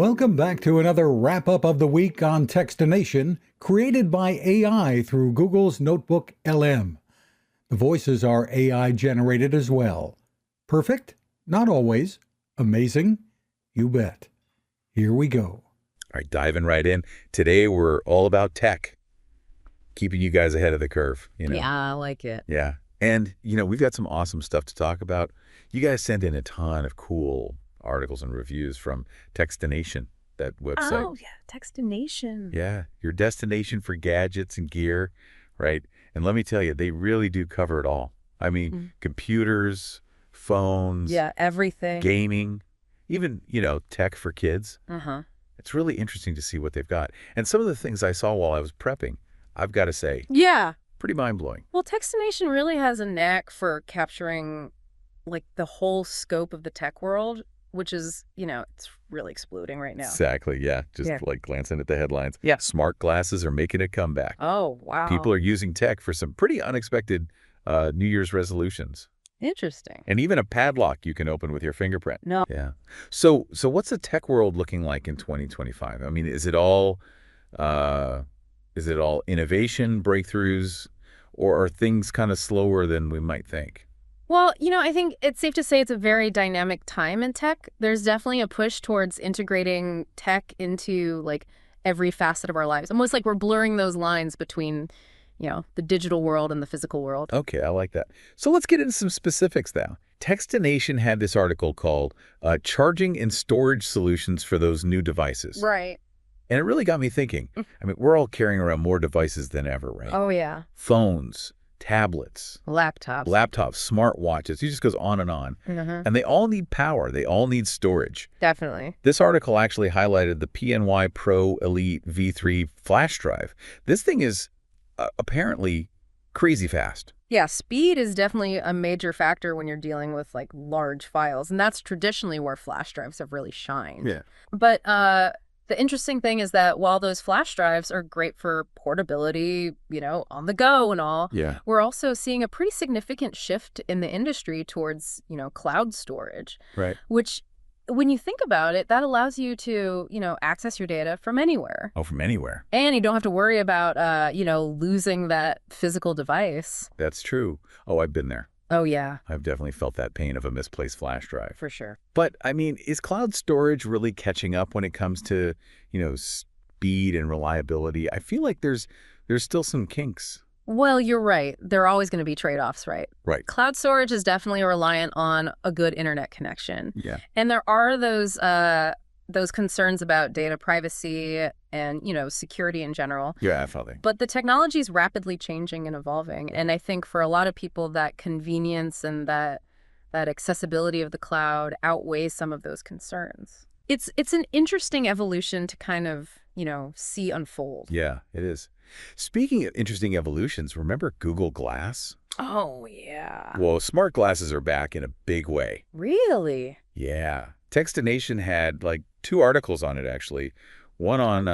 Welcome back to another wrap-up of the week on Techstination, created by AI through Google's Notebook LM. The voices are AI-generated as well. Perfect? Not always. Amazing? You bet. Here we go. All right, diving right in. Today, we're all about tech, keeping you guys ahead of the curve. Yeah, I like it. Yeah. And, we've got some awesome stuff to talk about. You guys sent in a ton of cool articles and reviews from Techstination, that website. Oh, yeah, Techstination. Yeah, your destination for gadgets and gear, right? And let me tell you, they really do cover it all. I mean, computers, phones, Yeah, everything. gaming, even, tech for kids. Uh-huh. It's really interesting to see what they've got. And some of the things I saw while I was prepping, I've got to say, Yeah. pretty mind-blowing. Well, Techstination really has a knack for capturing, the whole scope of the tech world, which is, it's really exploding right now. Exactly, yeah. Just glancing at the headlines. Yeah. Smart glasses are making a comeback. Oh, wow. People are using tech for some pretty unexpected New Year's resolutions. Interesting. And even a padlock you can open with your fingerprint. No. Yeah. So what's the tech world looking like in 2025? I mean, is it all innovation, breakthroughs, or are things kind of slower than we might think? Well, I think it's safe to say it's a very dynamic time in tech. There's definitely a push towards integrating tech into, every facet of our lives. Almost like we're blurring those lines between, the digital world and the physical world. Okay, I like that. So let's get into some specifics now. Techstination had this article called Charging and Storage Solutions for Those New Devices. Right. And it really got me thinking. I mean, we're all carrying around more devices than ever, right? Oh, yeah. Phones, tablets, Laptops, smartwatches. It just goes on and on. Mm-hmm. And they all need power. They all need storage. Definitely. This article actually highlighted the PNY Pro Elite V3 flash drive. This thing is apparently crazy fast. Yeah, speed is definitely a major factor when you're dealing with large files, and that's traditionally where flash drives have really shined. Yeah. But the interesting thing is that while those flash drives are great for portability, on the go and all, Yeah. we're also seeing a pretty significant shift in the industry towards, cloud storage, Right. which when you think about it, that allows you to, access your data from anywhere. Oh, from anywhere. And you don't have to worry about, losing that physical device. That's true. Oh, I've been there. Oh, yeah. I've definitely felt that pain of a misplaced flash drive. For sure. But, I mean, is cloud storage really catching up when it comes to, speed and reliability? I feel like there's still some kinks. Well, you're right. There are always going to be trade-offs, right? Right. Cloud storage is definitely reliant on a good internet connection. Yeah. And there are those concerns about data privacy and, security in general. Yeah, I felt it. But the technology is rapidly changing and evolving. And I think for a lot of people, that convenience and that accessibility of the cloud outweighs some of those concerns. It's an interesting evolution to kind of, see unfold. Yeah, it is. Speaking of interesting evolutions, remember Google Glass? Oh, yeah. Well, smart glasses are back in a big way. Really? Yeah. Techstination had two articles on it, actually. One on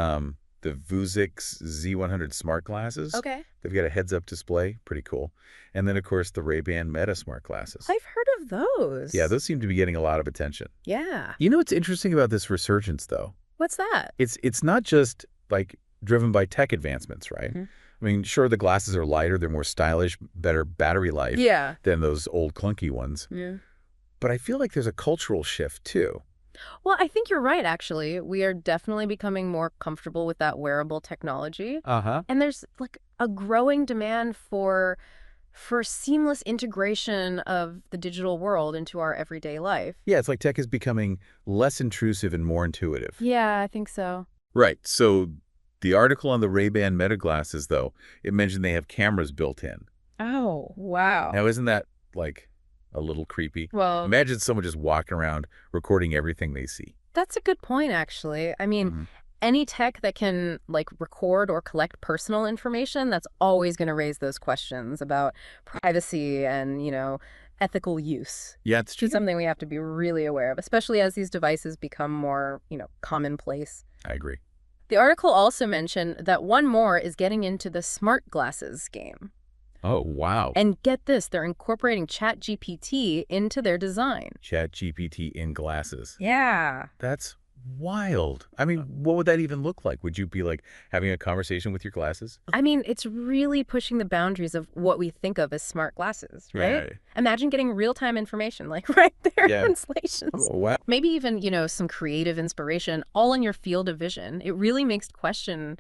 the Vuzix Z100 smart glasses. Okay. They've got a heads-up display. Pretty cool. And then, of course, the Ray-Ban Meta smart glasses. I've heard of those. Yeah, those seem to be getting a lot of attention. Yeah. You know what's interesting about this resurgence, though? What's that? It's not just, driven by tech advancements, right? Mm-hmm. I mean, sure, the glasses are lighter. They're more stylish, better battery life than those old clunky ones. Yeah. But I feel like there's a cultural shift, too. Well, I think you're right, actually. We are definitely becoming more comfortable with that wearable technology. Uh-huh. And there's a growing demand for seamless integration of the digital world into our everyday life. Yeah, it's like tech is becoming less intrusive and more intuitive. Yeah, I think so. Right. So the article on the Ray-Ban Meta glasses, though, it mentioned they have cameras built in. Oh, wow. Now, isn't that, a little creepy? Well, Imagine someone just walking around recording everything they see. that's a good point, actually. I mean, any tech that can record or collect personal information, that's always going to raise those questions about privacy and, ethical use. Yeah, it's true. It's something we have to be really aware of, especially as these devices become more, commonplace. I agree. The article also mentioned that one more is getting into the smart glasses game. Oh, wow. And get this, they're incorporating ChatGPT into their design. ChatGPT in glasses. Yeah. That's wild. I mean, what would that even look like? Would you be like having a conversation with your glasses? I mean, it's really pushing the boundaries of what we think of as smart glasses, right? Yeah. Imagine getting real-time information, like right there, Yeah. translations. Oh, wow. Maybe even, some creative inspiration, all in your field of vision. It really makes question,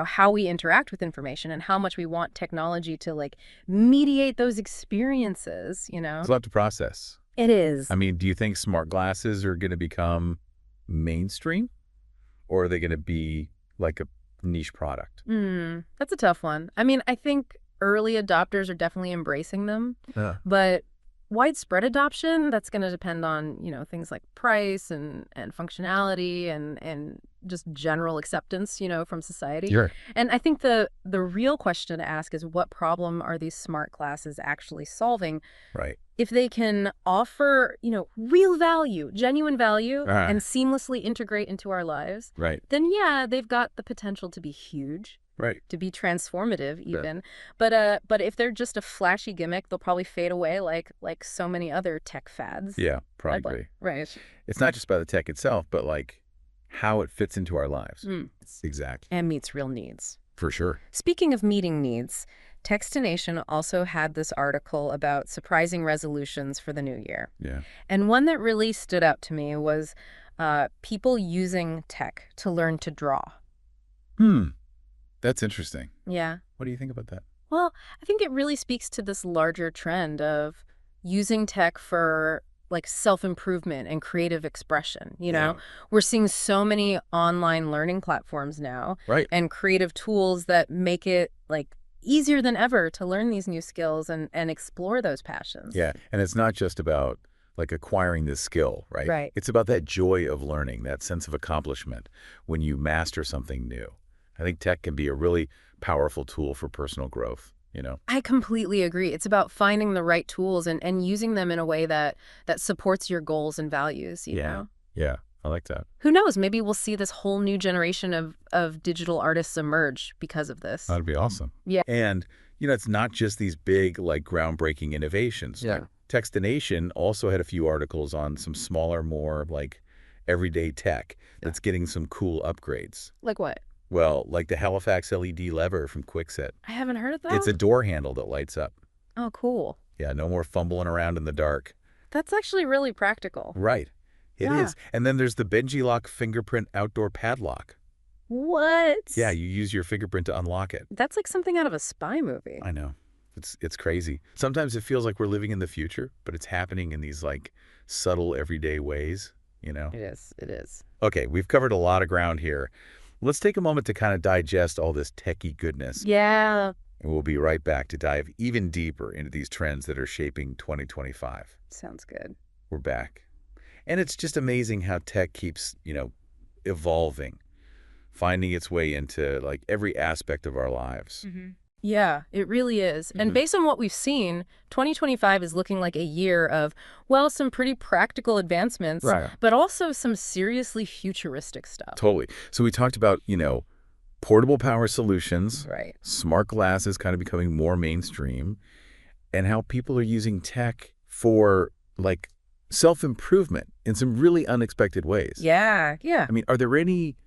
how we interact with information and how much we want technology to, like, mediate those experiences, It's a lot to process. It is. I mean, do you think smart glasses are going to become mainstream, or are they going to be like a niche product? That's a tough one. I mean, I think early adopters are definitely embracing them, but widespread adoption, that's going to depend on, things like price and functionality and just general acceptance, from society. Sure. And I think the real question to ask is, what problem are these smart glasses actually solving? Right. If they can offer, real value, genuine value, and seamlessly integrate into our lives, Right. then yeah, they've got the potential to be huge. Right. To be transformative even. Yeah. But if they're just a flashy gimmick, they'll probably fade away like so many other tech fads. Yeah, probably. Right. It's not just about the tech itself, but like how it fits into our lives. Exactly. And meets real needs. For sure. Speaking of meeting needs, Techstination also had this article about surprising resolutions for the new year. Yeah. And one that really stood out to me was people using tech to learn to draw. That's interesting. Yeah. What do you think about that? Well, I think it really speaks to this larger trend of using tech for like self-improvement and creative expression. Yeah. We're seeing so many online learning platforms now, Right. and creative tools that make it like easier than ever to learn these new skills and explore those passions. Yeah. And it's not just about like acquiring this skill, right? Right. It's about that joy of learning, that sense of accomplishment when you master something new. I think tech can be a really powerful tool for personal growth, I completely agree. It's about finding the right tools and using them in a way that supports your goals and values, you know? Yeah, I like that. Who knows? Maybe we'll see this whole new generation of digital artists emerge because of this. That'd be awesome. Yeah. And, it's not just these big, like, groundbreaking innovations. Yeah. Like, Techstination also had a few articles on some smaller, more, like, everyday tech that's getting some cool upgrades. Like what? Well, like the Halifax LED lever from Kwikset. I haven't heard of that. It's a door handle that lights up. Oh, cool. Yeah, no more fumbling around in the dark. That's actually really practical. Right. It is. And then there's the BenjiLock fingerprint outdoor padlock. What? Yeah, you use your fingerprint to unlock it. That's like something out of a spy movie. I know. It's crazy. Sometimes it feels like we're living in the future, but it's happening in these like subtle everyday ways, It is. Okay, we've covered a lot of ground here. Let's take a moment to kind of digest all this techie goodness. Yeah. And we'll be right back to dive even deeper into these trends that are shaping 2025. Sounds good. We're back. And it's just amazing how tech keeps, evolving, finding its way into like every aspect of our lives. Yeah, it really is. And based on what we've seen, 2025 is looking like a year of, some pretty practical advancements, but also some seriously futuristic stuff. Totally. So we talked about, portable power solutions, Right. smart glasses kind of becoming more mainstream, and how people are using tech for like self-improvement in some really unexpected ways. Yeah. I mean, are there any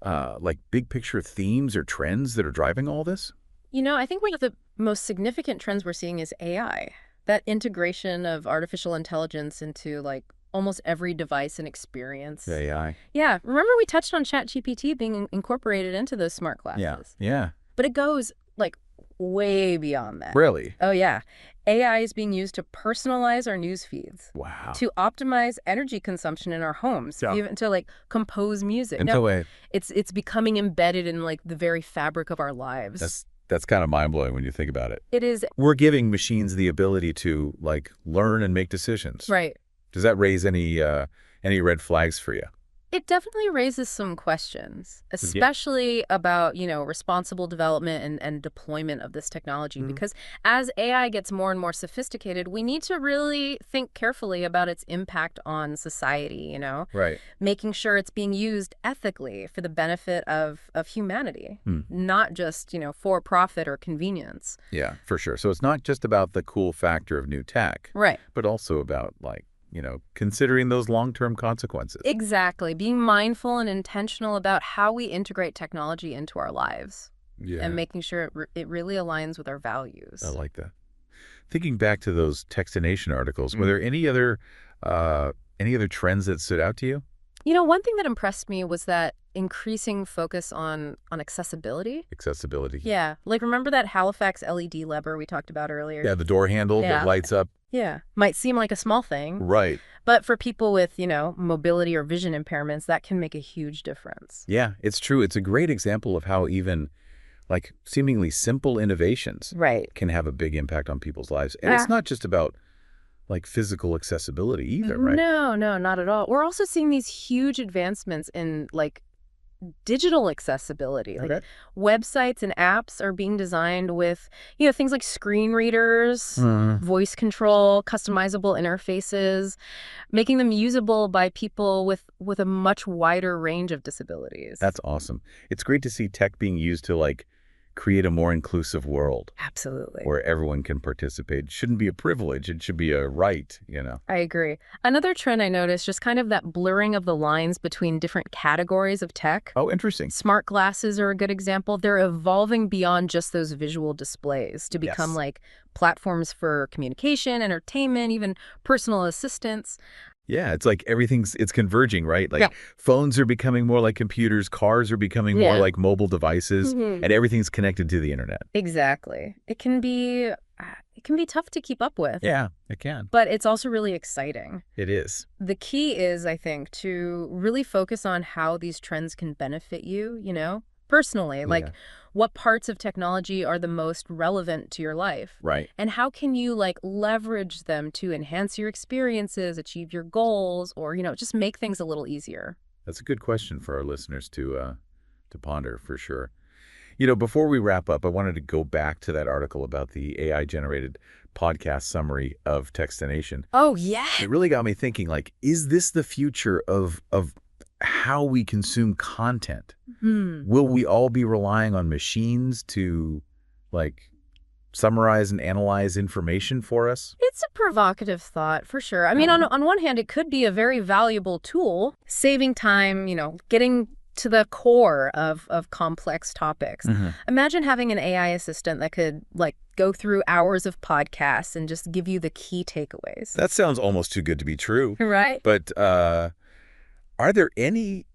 like big picture themes or trends that are driving all this? I think one of the most significant trends we're seeing is AI. That integration of artificial intelligence into like almost every device and experience. AI. Yeah. Remember we touched on ChatGPT being incorporated into those smart glasses? Yeah. But it goes like way beyond that. Really? Oh, yeah. AI is being used to personalize our news feeds. Wow. To optimize energy consumption in our homes, even to like compose music. It's becoming embedded in like the very fabric of our lives. That's kind of mind-blowing when you think about it. It is. We're giving machines the ability to like learn and make decisions. Right. Does that raise any red flags for you? It definitely raises some questions, especially about, responsible development and deployment of this technology. Because as AI gets more and more sophisticated, we need to really think carefully about its impact on society, Right. Making sure it's being used ethically for the benefit of humanity, not just, for profit or convenience. Yeah, for sure. So it's not just about the cool factor of new tech. Right. But also about like considering those long-term consequences. Exactly. Being mindful and intentional about how we integrate technology into our lives and making sure it really aligns with our values. I like that. Thinking back to those Techstination articles, were there any other trends that stood out to you? One thing that impressed me was that increasing focus on accessibility. Accessibility. Yeah. Like, remember that Halifax LED lever we talked about earlier? Yeah, the door handle that lights up. Yeah. Might seem like a small thing. Right. But for people with, mobility or vision impairments, that can make a huge difference. Yeah, it's true. It's a great example of how even seemingly simple innovations can have a big impact on people's lives. And it's not just about physical accessibility either, right? No, not at all. We're also seeing these huge advancements in digital accessibility. Websites and apps are being designed with, things like screen readers, voice control, customizable interfaces, making them usable by people with a much wider range of disabilities. That's awesome. It's great to see tech being used to create a more inclusive world. Absolutely. Where everyone can participate. It shouldn't be a privilege. It should be a right, I agree. Another trend I noticed, just kind of that blurring of the lines between different categories of tech. Oh, interesting. Smart glasses are a good example. They're evolving beyond just those visual displays to become platforms for communication, entertainment, even personal assistance. Yeah, it's it's converging, right? Phones are becoming more like computers, cars are becoming more like mobile devices, and everything's connected to the internet. Exactly. It can be tough to keep up with. Yeah, it can. But it's also really exciting. It is. The key is, I think, to really focus on how these trends can benefit you, personally. What parts of technology are the most relevant to your life? Right. And how can you leverage them to enhance your experiences, achieve your goals, or, just make things a little easier? That's a good question for our listeners to ponder, for sure. Before we wrap up, I wanted to go back to that article about the AI-generated podcast summary of Techstination. Oh, yeah. It really got me thinking, is this the future of how we consume content? Will we all be relying on machines to summarize and analyze information for us? It's a provocative thought, for sure. I mean, on one hand, it could be a very valuable tool, saving time, getting to the core of complex topics. Imagine having an AI assistant that could go through hours of podcasts and just give you the key takeaways. That sounds almost too good to be true. Right. But are there any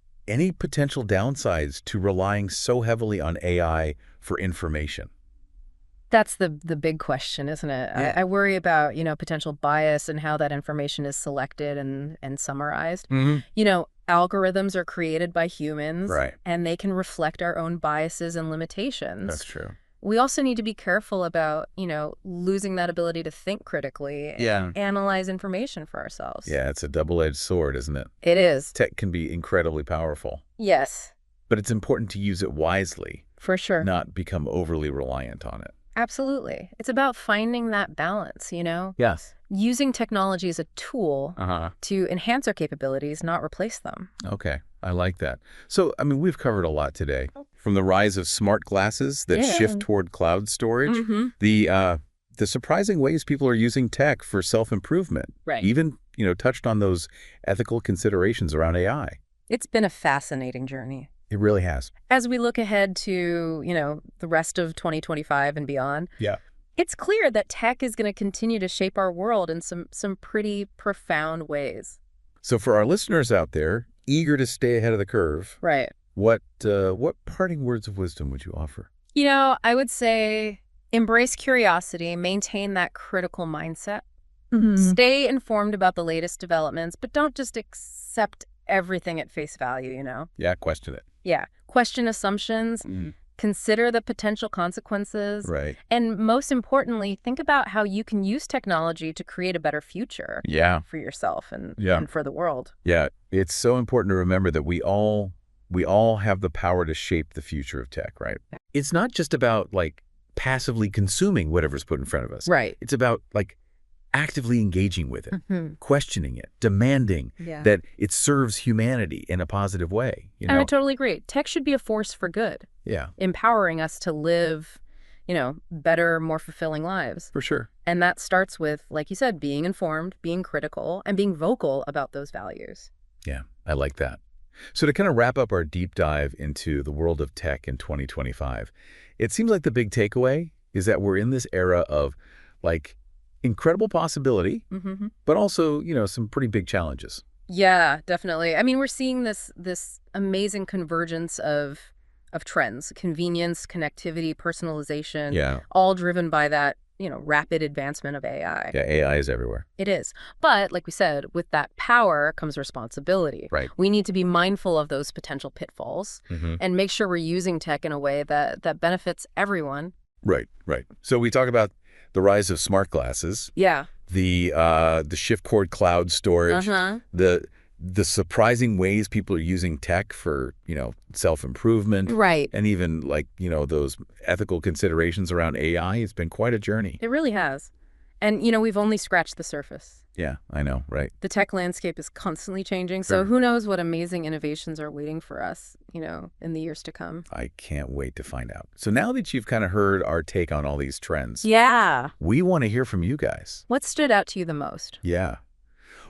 potential downsides to relying so heavily on AI for information? That's the big question, isn't it? Yeah. I worry about, potential bias and how that information is selected and summarized. Algorithms are created by humans, Right. and they can reflect our own biases and limitations. That's true. We also need to be careful about, losing that ability to think critically and analyze information for ourselves. Yeah, it's a double-edged sword, isn't it? It is. Tech can be incredibly powerful. Yes. But it's important to use it wisely. For sure. Not become overly reliant on it. Absolutely. It's about finding that balance, Yes. Using technology as a tool to enhance our capabilities, not replace them. Okay, I like that. So, we've covered a lot today. From the rise of smart glasses that shift toward cloud storage, the surprising ways people are using tech for self-improvement. Right. Even, touched on those ethical considerations around AI. It's been a fascinating journey. It really has. As we look ahead to, the rest of 2025 and beyond, it's clear that tech is going to continue to shape our world in some pretty profound ways. So for our listeners out there, eager to stay ahead of the curve, right? What parting words of wisdom would you offer? I would say embrace curiosity, maintain that critical mindset, stay informed about the latest developments, but don't just accept everything at face value, Yeah, question it. Yeah. Question assumptions, consider the potential consequences. Right. And most importantly, think about how you can use technology to create a better future for yourself and for the world. Yeah. It's so important to remember that we all have the power to shape the future of tech, right? It's not just about passively consuming whatever's put in front of us. Right. It's about actively engaging with it, questioning it, demanding that it serves humanity in a positive way. And I totally agree. Tech should be a force for good. Yeah. Empowering us to live, better, more fulfilling lives. For sure. And that starts with, like you said, being informed, being critical, and being vocal about those values. Yeah, I like that. So to kind of wrap up our deep dive into the world of tech in 2025, it seems like the big takeaway is that we're in this era of like incredible possibility, but also, some pretty big challenges. Yeah, definitely. I mean, we're seeing this amazing convergence of trends, convenience, connectivity, personalization, Yeah. all driven by that, rapid advancement of AI. Yeah, AI is everywhere. It is. But like we said, with that power comes responsibility. Right. We need to be mindful of those potential pitfalls and make sure we're using tech in a way that benefits everyone. Right. So we talk about the rise of smart glasses. Yeah. The shift toward cloud storage, the surprising ways people are using tech for, self-improvement. Right. And even those ethical considerations around AI. It's been quite a journey. It really has. And, we've only scratched the surface. Yeah, I know, right? The tech landscape is constantly changing, so who knows what amazing innovations are waiting for us, in the years to come. I can't wait to find out. So now that you've kind of heard our take on all these trends, yeah, we want to hear from you guys. What stood out to you the most? Yeah.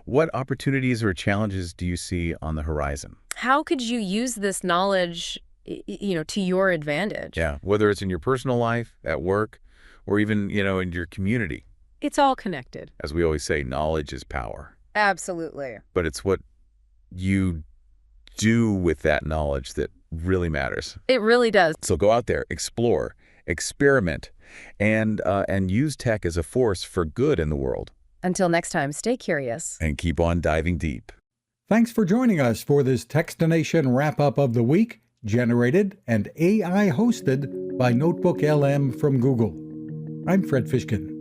What opportunities or challenges do you see on the horizon? How could you use this knowledge, to your advantage? Yeah, whether it's in your personal life, at work, or even, in your community. It's all connected. As we always say, knowledge is power. Absolutely. But it's what you do with that knowledge that really matters. It really does. So go out there, explore, experiment, and use tech as a force for good in the world. Until next time, stay curious. And keep on diving deep. Thanks for joining us for this Techstination wrap-up of the week, generated and AI hosted by Notebook LM from Google. I'm Fred Fishkin.